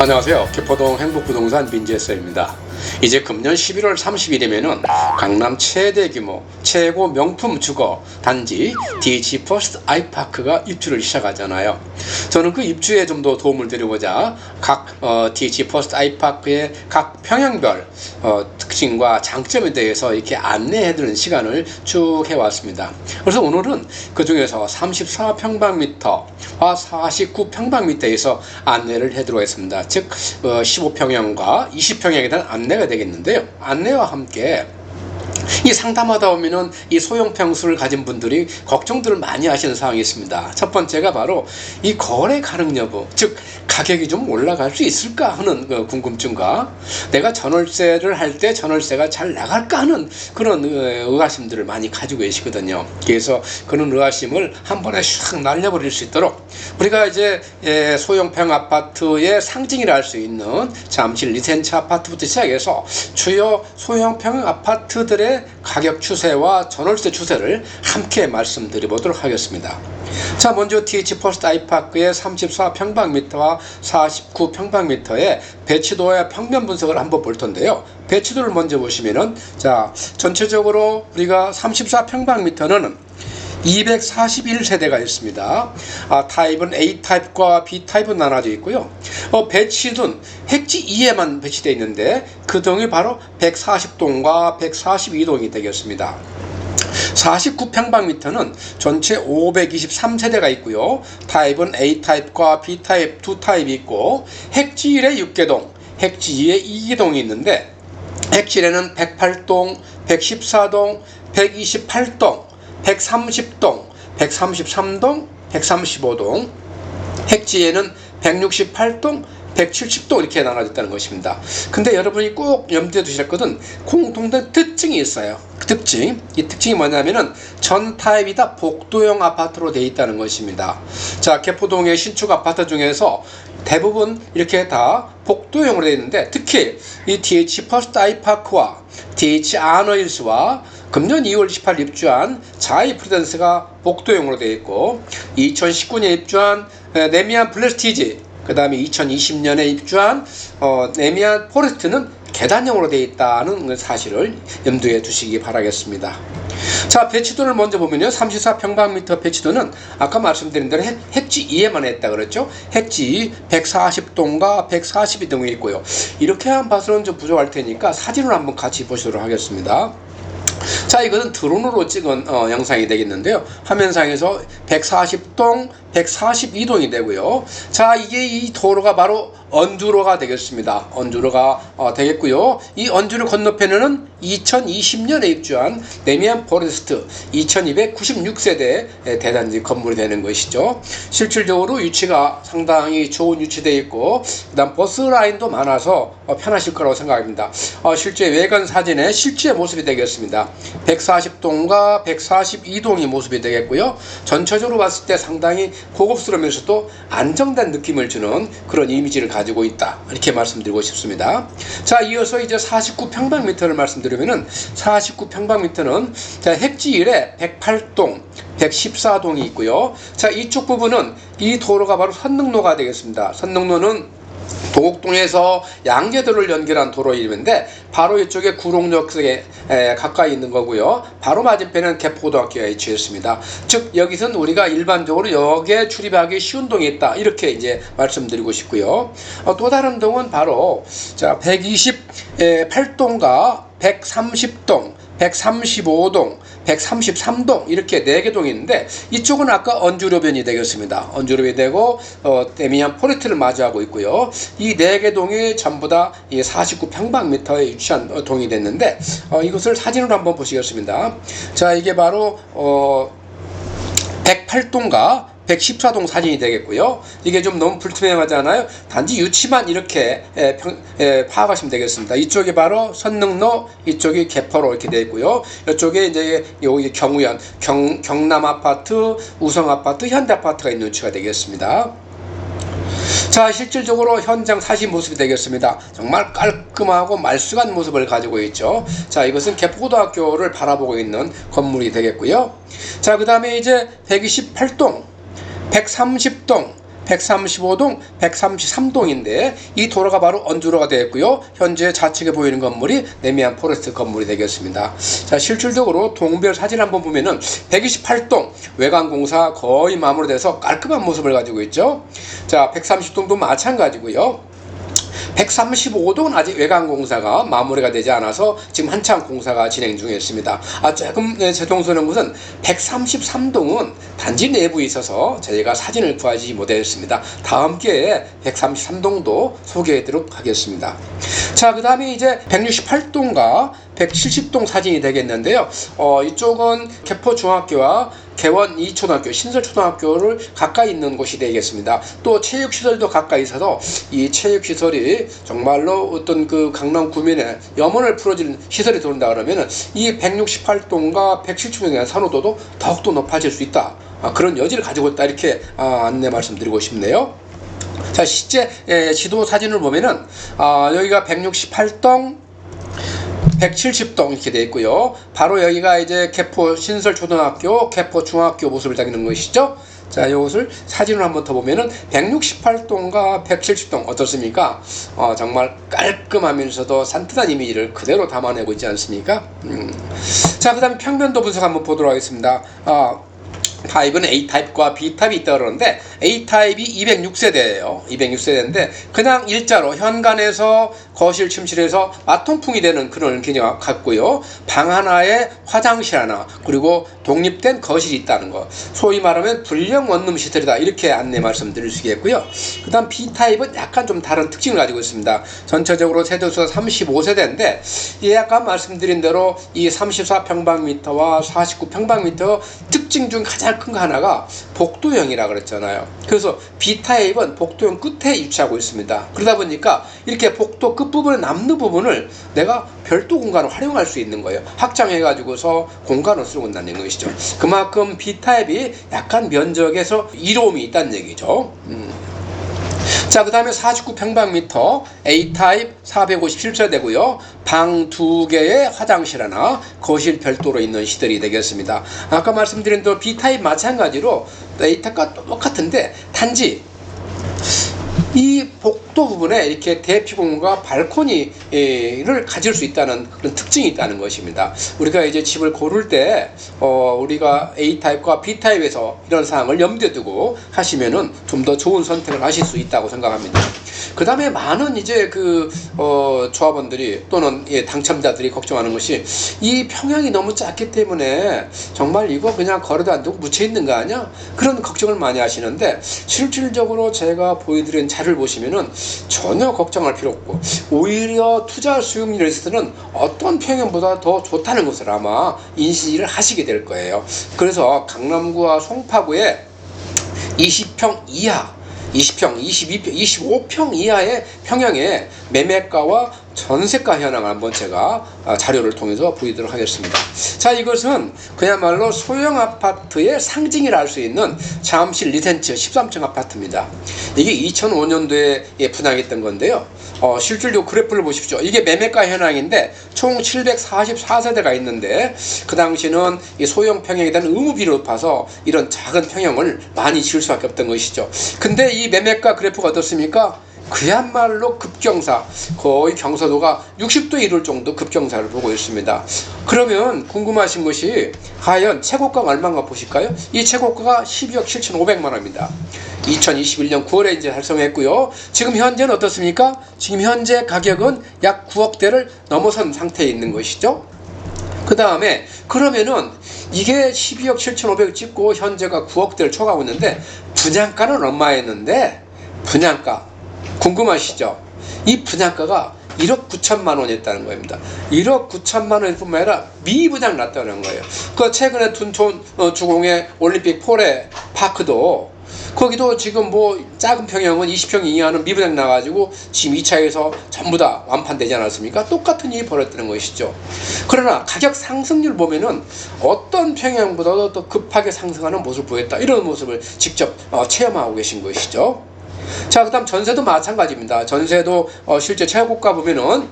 안녕하세요. 개포동 행복부동산 민재서입니다. 이제 금년 11월 30일이면은 강남 최대 규모 최고 명품 주거 단지 DH 퍼스트 아이파크가 입주를 시작하잖아요. 저는 그 입주에 좀 더 도움을 드리고자 각 DH 퍼스트 아이파크의 각 평형별 특징과 장점에 대해서 이렇게 안내해드리는 시간을 쭉 해왔습니다. 그래서 오늘은 그 중에서 34평방미터와 49평방미터에서 안내를 해드리겠습니다. 즉 15평형과 20평형에 대한 안내가 되겠는데요. 안내와 함께 이 상담하다 보면은 이 소형 평수를 가진 분들이 걱정들을 많이 하시는 사항이 있습니다. 첫 번째가 바로 이 거래 가능 여부, 즉 가격이 좀 올라갈 수 있을까 하는 그 궁금증과 내가 전월세를 할 때 전월세가 잘 나갈까 하는 그런 의아심들을 많이 가지고 계시거든요. 그래서 그런 의아심을 한 번에 샥 날려버릴 수 있도록 우리가 이제 소형평 아파트의 상징이라 할 수 있는 잠실 리센츠 아파트부터 시작해서 주요 소형평 아파트들의 가격 추세와 전월세 추세를 함께 말씀드려보도록 하겠습니다. 자, 먼저 DH 퍼스트 아이파크의 34평방미터와 49평방미터의 배치도의 평면 분석을 한번 볼 텐데요. 배치도를 먼저 보시면은, 자, 전체적으로 우리가 34평방미터는 241세대가 있습니다. 타입은 A타입과 B타입은 나눠져 있고요. 배치도는 핵지 2에만 배치되어 있는데 그 동이 바로 140동과 142동이 되겠습니다. 49평방미터는 전체 523세대가 있고요. 타입은 A타입과 B타입 두 타입이 있고 핵지 1에 6개동, 핵지 2에 2개동이 있는데 핵지 1에는 108동, 114동, 128동, 130동, 133동, 135동, 핵지에는 168동, 170동 이렇게 나눠졌다는 것입니다. 근데 여러분이 꼭 염두에 두실 것은 공통된 특징이 있어요. 그 특징, 이 특징이 뭐냐면은 전 타입이 다 복도형 아파트로 되어 있다는 것입니다. 자, 개포동의 신축 아파트 중에서 대부분 이렇게 다 복도형으로 되어 있는데 특히 이 DH 퍼스트 아이파크와 DH 아너힐스와 금년 2월 28일 입주한 자이 프리던스가 복도형으로 되어 있고 2019년에 입주한 네미안 블레스티지, 그 다음에 2020년에 입주한 네미안 포레스트는 계단형으로 되어 있다는 사실을 염두에 두시기 바라겠습니다. 자, 배치도를 먼저 보면요. 34평방미터 배치도는 아까 말씀드린 대로 핵지 2에만 했다 그랬죠. 핵지 140동과 142동이 있고요. 이렇게만 봐서는 좀 부족할 테니까 사진을 한번 같이 보시도록 하겠습니다. 자, 이것은 드론으로 찍은 영상이 되겠는데요. 화면상에서 140동, 142동이 되고요. 자, 이게 이 도로가 바로 언주로가 되겠습니다. 언주로가 되겠고요. 이 언주로 건너편에는 2020년에 입주한 네미안 포레스트 2296세대 대단지 건물이 되는 것이죠. 실질적으로 위치가 상당히 좋은 위치되어 있고 그다음 버스 라인도 많아서 편하실 거라고 생각합니다. 실제 외관 사진의 실제 모습이 되겠습니다. 140동과 142동의 모습이 되겠고요. 전체적으로 봤을 때 상당히 고급스러우면서도 안정된 느낌을 주는 그런 이미지를 가지고 있다, 이렇게 말씀드리고 싶습니다. 자, 이어서 이제 49평방미터를 말씀드리면은 49평방미터는 핵지 1에 108동, 114동이 있고요. 자, 이쪽 부분은 이 도로가 바로 선릉로가 되겠습니다. 선릉로는 도곡동에서 양재도를 연결한 도로 이름인데 바로 이쪽에 구롱역에 가까이 있는 거고요. 바로 맞은편은 개포고등학교가 위치했습니다. 즉 여기서는 우리가 일반적으로 역에 출입하기 쉬운 동이 있다, 이렇게 이제 말씀드리고 싶고요. 또 다른 동은 바로 자 128동과 130동, 135동, 133동 이렇게 4개 동이 있는데 이쪽은 아까 언주로변이 되겠습니다. 언주로변이 되고 네미안 포레스트를 마주하고 있고요. 이 4개 동이 전부 다 49평방미터에 위치한 동이 됐는데 이것을 사진으로 한번 보시겠습니다. 자, 이게 바로 108동과 114동 사진이 되겠고요. 이게 좀 너무 불투명하잖아요. 단지 위치만 이렇게 파악하시면 되겠습니다. 이쪽이 바로 선릉로, 이쪽이 개포로 이렇게 되어 있고요. 이쪽에 이제 여기 경우현, 경남 아파트, 우성 아파트, 현대 아파트가 있는 위치가 되겠습니다. 자, 실질적으로 현장 사진 모습이 되겠습니다. 정말 깔끔하고 말쑥한 모습을 가지고 있죠. 자, 이것은 개포고등학교를 바라보고 있는 건물이 되겠고요. 자, 그 다음에 이제 128동, 130동, 135동, 133동인데 이 도로가 바로 언주로가 되어 있고요. 현재 좌측에 보이는 건물이 레미안 포레스트 건물이 되겠습니다. 자, 실질적으로 동별 사진 한번 보면은 128동 외관공사 거의 마무리돼서 깔끔한 모습을 가지고 있죠. 자, 130동도 마찬가지고요. 135동은 아직 외관공사가 마무리가 되지 않아서 지금 한참 공사가 진행 중에 있습니다. 조금 제동스러운 것은 133동은 단지 내부에 있어서 저희가 사진을 구하지 못했습니다. 다음 기회에 133동도 소개해드리도록 하겠습니다. 자, 그 다음에 이제 168동과 170동 사진이 되겠는데요. 이쪽은 개포중학교와 개원 2초등학교, 신설초등학교를 가까이 있는 곳이 되겠습니다. 또 체육시설도 가까이 있어서 이 체육시설이 정말로 어떤 그 강남 구민의 염원을 풀어주는 시설이 들어온다 그러면은 이 168동과 170동의 선호도도 더욱더 높아질 수 있다. 그런 여지를 가지고 있다. 이렇게 안내 말씀드리고 싶네요. 자, 실제 지도 사진을 보면은 여기가 168동, 170동 이렇게 되어 있고요. 바로 여기가 이제 개포 신설초등학교, 개포 중학교 모습을 담는 것이죠. 자, 이것을 사진을 한번 더 보면은 168동과 170동 어떻습니까? 정말 깔끔하면서도 산뜻한 이미지를 그대로 담아내고 있지 않습니까? 자, 그 다음에 평면도 분석 한번 보도록 하겠습니다. 타입은 A타입과 B타입이 있다 그러는데 A타입이 206세대예요. 206세대인데 그냥 일자로 현관에서 거실 침실에서 마통풍이 되는 그런 기능을 갖고요. 방 하나에 화장실 하나 그리고 독립된 거실이 있다는 거. 소위 말하면 불량 원룸 시설이다. 이렇게 안내 말씀드릴 수 있겠고요. 그 다음 B타입은 약간 좀 다른 특징을 가지고 있습니다. 전체적으로 세대수가 35세대인데 아까 말씀드린 대로 이 34평방미터와 49평방미터 특징 중 가장 큰 거 하나가 복도형이라 그랬잖아요. 그래서 B타입은 복도형 끝에 위치하고 있습니다. 그러다 보니까 이렇게 복도 끝부분에 남는 부분을 내가 별도 공간을 활용할 수 있는 거예요. 확장해가지고서 공간을 쓰고 있다는 것이죠. 그만큼 B타입이 약간 면적에서 이로움이 있다는 얘기죠. 자, 그 다음에 49평방미터 A타입 457세대고요. 방 2개에 화장실 하나, 거실 별도로 있는 시설이 되겠습니다. 아까 말씀드린 대로 B타입 마찬가지로 A타입과 똑같은데 단지 이 복도 부분에 이렇게 대피공과 발코니를 가질 수 있다는 그런 특징이 있다는 것입니다. 우리가 이제 집을 고를 때 우리가 A타입과 B타입에서 이런 사항을 염두에 두고 하시면은 좀 더 좋은 선택을 하실 수 있다고 생각합니다. 그 다음에 많은 이제 조합원들이 또는 당첨자들이 걱정하는 것이 이 평형이 너무 작기 때문에 정말 이거 그냥 걸어도 안 되고 묻혀 있는 거 아니야? 그런 걱정을 많이 하시는데 실질적으로 제가 보여드린 자료를 보시면은 전혀 걱정할 필요 없고 오히려 투자 수익률에 있어서는 어떤 평형보다 더 좋다는 것을 아마 인지를 하시게 될 거예요. 그래서 강남구와 송파구에 20평 이하 20평, 22평, 25평 이하의 평형의 매매가와 전세가 현황을 한번 제가 자료를 통해서 보이도록 하겠습니다. 자, 이것은 그야말로 소형 아파트의 상징이라 할 수 있는 잠실 리센츠 13층 아파트입니다. 이게 2005년도에 분양했던 건데요. 실질적으로 그래프를 보십시오. 이게 매매가 현황인데 총 744세대가 있는데 그 당시는 이 소형 평형에 대한 의무비를 높아서 이런 작은 평형을 많이 지을 수밖에 없던 것이죠. 근데 이 매매가 그래프가 어떻습니까? 그야말로 급경사, 거의 경사도가 60도 이룰 정도 급경사를 보고 있습니다. 그러면 궁금하신 것이 과연 최고가가 얼마인가 보실까요? 이 최고가가 12억 7,500만 원입니다. 2021년 9월에 이제 달성했고요. 지금 현재는 어떻습니까? 지금 현재 가격은 약 9억대를 넘어선 상태에 있는 것이죠. 그 다음에 그러면은 이게 12억 7,500을 찍고 현재가 9억대를 초과하고 있는데 분양가는 얼마였는데 분양가 궁금하시죠? 이 분양가가 1억 9천만 원이었다는 겁니다. 1억 9천만 원일 뿐만 아니라 미분양 났다는 거예요. 그 최근에 둔촌 주공의 올림픽 포레 파크도 거기도 지금 작은 평형은 20평 이하는 미분양 나가지고 지금 2차에서 전부 다 완판되지 않았습니까? 똑같은 일이 벌어졌다는 것이죠. 그러나 가격 상승률 보면은 어떤 평형보다도 더 급하게 상승하는 모습을 보였다. 이런 모습을 직접 체험하고 계신 것이죠. 자, 그 다음 전세도 마찬가지입니다. 전세도 실제 최고가 보면은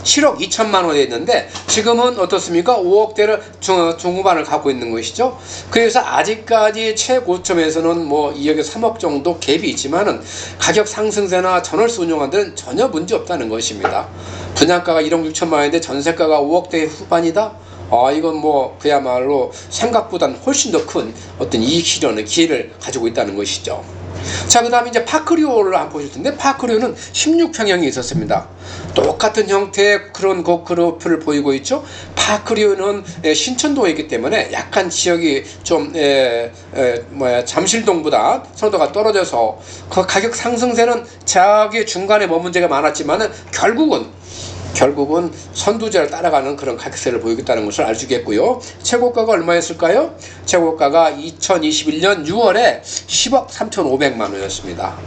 7억 2천만 원에 있는데 지금은 어떻습니까? 5억대를 중후반을 갖고 있는 것이죠. 그래서 아직까지 최고점에서는 뭐 2억에서 3억 정도 갭이 있지만은 가격 상승세나 전월세 운용한 데는 전혀 문제 없다는 것입니다. 분양가가 1억 6천만 원인데 전세가가 5억대 후반이다? 이건 뭐 그야말로 생각보다는 훨씬 더 큰 어떤 이익 실현의 기회를 가지고 있다는 것이죠. 자, 그 다음에 이제 파크리오를 한번 보실 텐데, 파크리오는 16평형이 있었습니다. 똑같은 형태의 그런 그래프를 보이고 있죠. 파크리오는 신천동에 있기 때문에 약간 지역이 좀 잠실동보다 선호도가 떨어져서 그 가격 상승세는 저기 중간에 머문 데가 많았지만은 결국은 선두제를 따라가는 그런 가격세를 보이겠다는 것을 알 수 있겠고요. 최고가가 얼마였을까요? 최고가가 2021년 6월에 10억 3,500만 원이었습니다.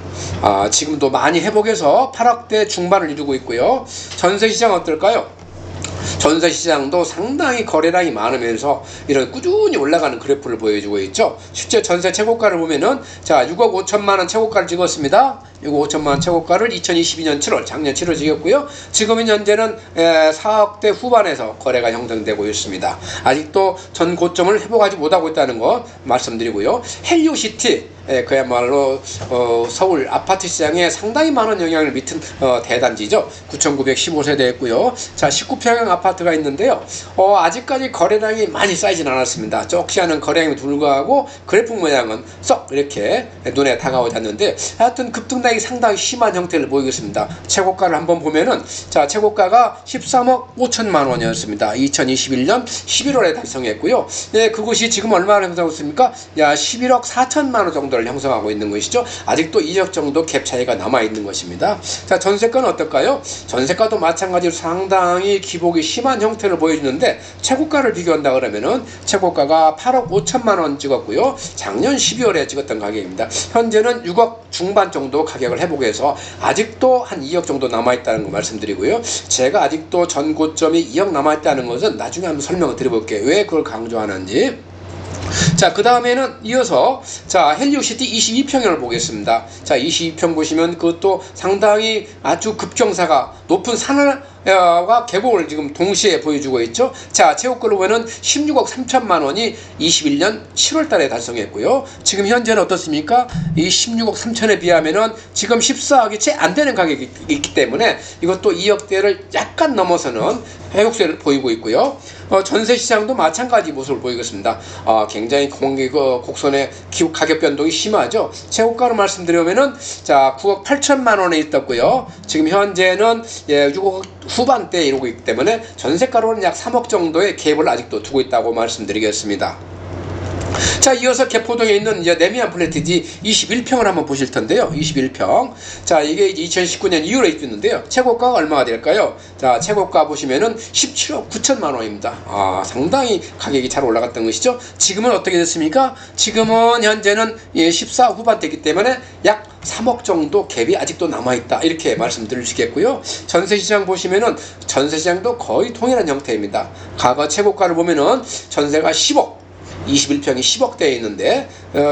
지금도 많이 회복해서 8억대 중반을 이루고 있고요. 전세시장 어떨까요? 전세시장도 상당히 거래량이 많으면서 이런 꾸준히 올라가는 그래프를 보여주고 있죠. 실제 전세 최고가를 보면은, 자, 6억 5천만 원 최고가를 찍었습니다. 6억 5천만 원 최고가를 2022년 7월, 작년 7월 찍었고요. 지금은 현재는 4억대 후반에서 거래가 형성되고 있습니다. 아직도 전 고점을 회복하지 못하고 있다는 거 말씀드리고요. 헬리오시티, 그야말로 서울 아파트 시장에 상당히 많은 영향을 미친 대단지죠. 9,915세대였고요. 자, 19평형 아파트가 있는데요. 아직까지 거래량이 많이 쌓이진 않았습니다. 적지 않은 거래량이 불구하고 그래프 모양은 썩 이렇게 눈에 다가오지 않는데, 하여튼 급등락이 상당히 심한 형태를 보이고 있습니다. 최고가를 한번 보면은, 자, 최고가가 13억 5천만 원이었습니다. 2021년 11월에 달성했고요. 네, 그것이 지금 얼마나 형성하고 있습니까? 11억 4천만 원 정도 를 형성하고 있는 것이죠. 아직도 2억 정도 갭 차이가 남아 있는 것입니다. 자, 전세가는 어떨까요? 전세가도 마찬가지로 상당히 기복이 심한 형태를 보여주는데, 최고가를 비교한다 그러면은 최고가가 8억 5천만 원 찍었고요. 작년 12월에 찍었던 가격입니다. 현재는 6억 중반 정도 가격을 회복해서 아직도 한 2억 정도 남아 있다는 거 말씀드리고요. 제가 아직도 전 고점이 2억 남아 있다는 것은 나중에 한번 설명을 드려볼게요. 왜 그걸 강조하는지. 자, 그 다음에는 이어서, 자, 헬리오시티 22평형을 보겠습니다. 자, 22평 보시면 그것도 상당히 아주 급경사가 높은 산화가 계곡을 지금 동시에 보여주고 있죠. 자, 최고가로 보면은 16억 3천만 원이 21년 7월 달에 달성했고요. 지금 현재는 어떻습니까? 이 16억 3천에 비하면은 지금 14억이 채 안 되는 가격이 있기 때문에 이것도 2억대를 약간 넘어서는 회복세를 보이고 있고요. 전세 시장도 마찬가지 모습을 보이겠습니다. 굉장히 곡선의 가격 변동이 심하죠. 최고가로 말씀드리면은, 자, 9억 8천만 원에 있었고요. 지금 현재는 6억 후반대에 이루고 있기 때문에 전세가로는 약 3억 정도의 갭을 아직도 두고 있다고 말씀드리겠습니다. 자, 이어서 개포동에 있는 이제 레미안 플래티지 21평을 한번 보실 텐데요. 21평. 자, 이게 2019년 2월에 있었는데요. 최고가가 얼마가 될까요? 자, 최고가 보시면은 17억 9천만 원입니다. 상당히 가격이 잘 올라갔던 것이죠. 지금은 어떻게 됐습니까? 지금은 현재는 14 후반대이기 때문에 약 3억 정도 갭이 아직도 남아있다, 이렇게 말씀드릴 수 있겠고요. 전세시장 보시면은 전세시장도 거의 동일한 형태입니다. 과거 최고가를 보면은 전세가 10억, 21평이 10억대에 있는데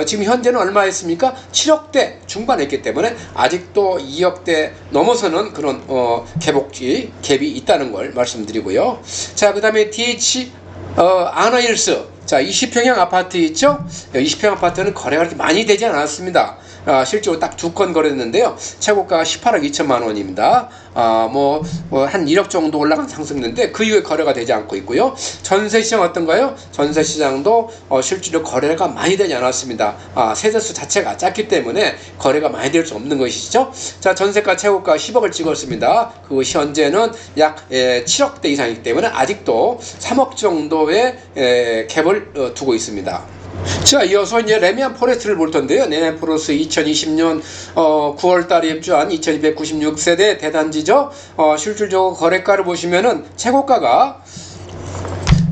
지금 현재는 얼마였습니까? 7억대 중반에 있기 때문에 아직도 2억대 넘어서는 그런 갭이 있다는 걸 말씀드리고요. 자, 그 다음에 DH 아나힐스, 자, 20평형 아파트 있죠? 20평형 아파트는 거래가 그렇게 많이 되지 않았습니다. 실제로 딱 2건 거래했는데요. 최고가가 18억 2천만 원입니다. 한 1억 정도 올라간 상승인데 그 이후에 거래가 되지 않고 있고요. 전세시장 어떤가요? 전세시장도 실제로 거래가 많이 되지 않았습니다. 세대수 자체가 작기 때문에 거래가 많이 될 수 없는 것이죠. 자, 전세가 최고가 10억을 찍었습니다. 그것이 현재는 약 7억대 이상이기 때문에 아직도 3억 정도의 갭을 두고 있습니다. 자, 이어서 이제 레미안 포레스트를 볼 텐데요. 레미안 포레스트 2020년 9월 달에 입주한 2296세대 대단지죠. 실질적으로 거래가를 보시면은 최고가가,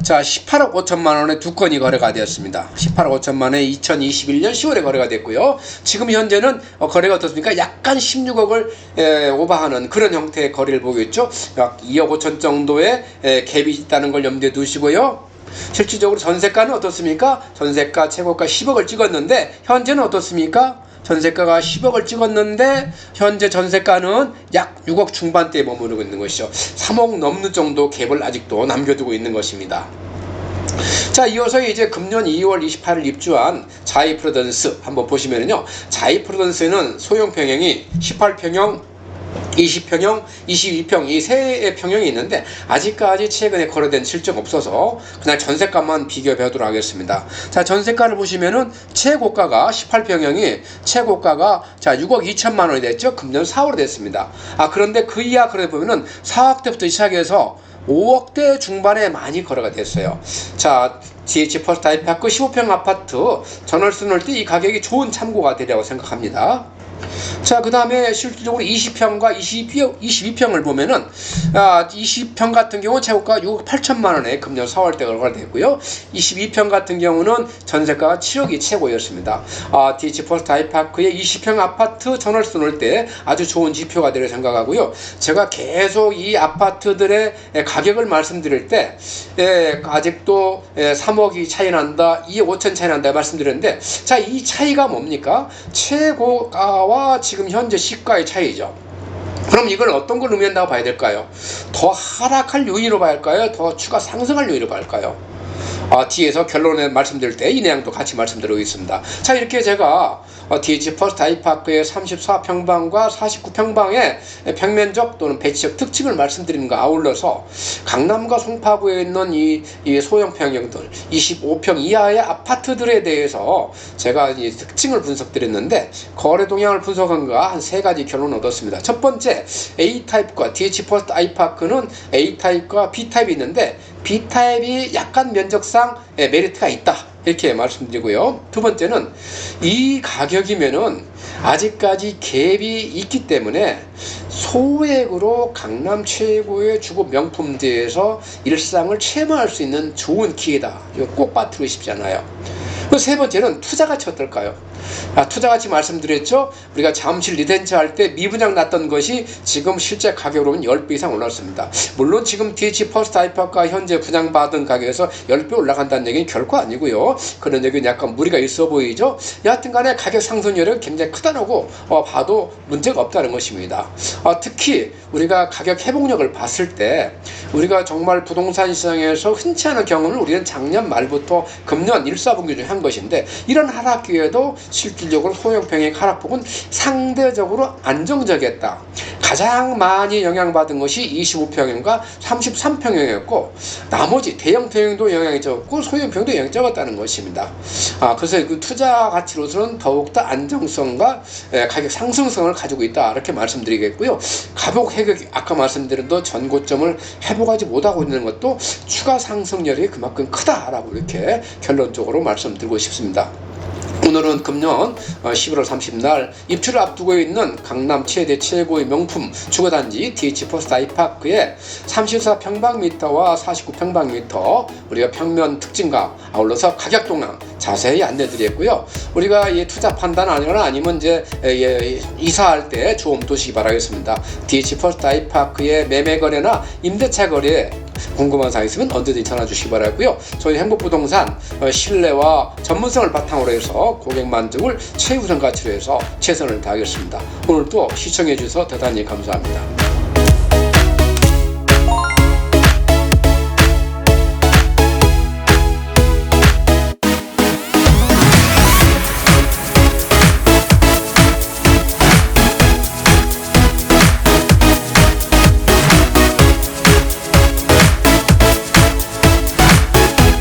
자, 18억 5천만 원에 2건이 거래가 되었습니다. 18억 5천만 원에 2021년 10월에 거래가 됐고요. 지금 현재는 거래가 어떻습니까? 약간 16억을 오버하는 그런 형태의 거래를 보고 있죠. 약 2억 5천 정도의 갭이 있다는 걸 염두에 두시고요. 실질적으로 전세가는 어떻습니까? 전세가 최고가 10억을 찍었는데 현재는 어떻습니까? 전세가가 10억을 찍었는데 현재 전세가는 약 6억 중반대에 머무르고 있는 것이죠. 3억 넘는 정도 갭을 아직도 남겨두고 있는 것입니다. 자, 이어서 이제 금년 2월 28일 입주한 자이 프로던스 한번 보시면요. 자이 프로던스는 소형 평형이 18평형, 20평형, 22평 이 세 평형이 있는데 아직까지 최근에 거래된 실적 없어서 그냥 전세가만 비교해 보도록 하겠습니다. 자, 전세가를 보시면은 최고가가 18평형이 최고가가 자 6억 2천만 원이 됐죠. 금년 4월에 됐습니다. 그런데 그 이하 거래 보면은 4억대부터 시작해서 5억대 중반에 많이 거래가 됐어요. 자, DH 퍼스트 아이파크 15평 아파트 전월세 넣을 때 이 가격이 좋은 참고가 되리라고 생각합니다. 자, 그 다음에 실질적으로 20평과 22평을 보면은 20평 같은 경우는 최고가 6억 8천만 원에 금년 4월대 거래됐고요. 22평 같은 경우는 전세가가 7억이 최고였습니다. DH 퍼스트 아이파크의 20평 아파트 전월세 놓을 때 아주 좋은 지표가 되려 생각하고요. 제가 계속 이 아파트들의 가격을 말씀드릴 때 아직도 3억이 차이 난다, 2억 5천 차이 난다 말씀드렸는데, 자, 이 차이가 뭡니까? 최고가와 지금 현재 시가의 차이죠. 그럼 이걸 어떤 걸 의미한다고 봐야 될까요? 더 하락할 요인으로 봐야 할까요? 더 추가 상승할 요인으로 봐야 할까요? 뒤에서 결론에 말씀드릴 때 이 내용도 같이 말씀드리겠습니다. 자, 이렇게 제가 DH 퍼스트 아이파크의 34평방과 49평방의 평면적 또는 배치적 특징을 말씀드리는 거 아울러서 강남과 송파구에 있는 이 소형 평형들 25평 이하의 아파트들에 대해서 제가 이 특징을 분석드렸는데 거래 동향을 분석한 거 한 세 가지 결론을 얻었습니다. 첫 번째, A타입과 DH 퍼스트 아이파크는 A타입과 B타입이 있는데 B타입이 약간 면적상 메리트가 있다, 이렇게 말씀드리고요. 두 번째는 이 가격이면은 아직까지 갭이 있기 때문에 소액으로 강남 최고의 주거 명품지에서 일상을 체험할 수 있는 좋은 기회다. 이거 꼭 빠뜨리고 싶잖아요. 세 번째는 투자 가치 어떨까요? 투자 가치 말씀드렸죠. 우리가 잠실 리덴츠 할 때 미분양 났던 것이 지금 실제 가격으로는 10배 이상 올랐습니다. 물론 지금 DH 퍼스트 아이파크가 현재 분양받은 가격에서 10배 올라간다는 얘기는 결코 아니고요. 그런 얘기는 약간 무리가 있어 보이죠. 여하튼 간에 가격 상승률은 굉장히 크다고 봐도 문제가 없다는 것입니다. 특히 우리가 가격 회복력을 봤을 때 우리가 정말 부동산 시장에서 흔치 않은 경험을 우리는 작년 말부터 금년 1사분기 중에 한 것인데, 이런 하락 기회도 실질적으로 소형 평형 하락폭은 상대적으로 안정적이었다. 가장 많이 영향받은 것이 25평형과 33평형이었고 나머지 대형 평형도 영향이 적었고 소형 평형도 영향이 적었다는 것입니다. 그래서 그 투자 가치로서는 더욱더 안정성과 가격 상승성을 가지고 있다, 이렇게 말씀드리겠고요. 가격 회복이 아까 말씀드린 전고점을 회복하지 못하고 있는 것도 추가 상승률이 그만큼 크다라고 이렇게 결론적으로 말씀드리고 싶습니다. 오늘은 금년 11월 30날 입주를 앞두고 있는 강남 최고의 명품 주거단지 DH 퍼스트 아이파크의 34평방미터와 49평방미터 우리가 평면 특징과 아울러서 가격 동향 자세히 안내드렸고요. 우리가 투자 판단하거나 아니면 이제 이사할 때 조언 두시기 바라겠습니다. DH 퍼스트 아이파크의 매매 거래나 임대차 거래에 궁금한 사항 있으면 언제든지 전화 주시기 바라고요. 저희 행복부동산 신뢰와 전문성을 바탕으로 해서 고객 만족을 최우선 가치로 해서 최선을 다하겠습니다. 오늘도 시청해 주셔서 대단히 감사합니다.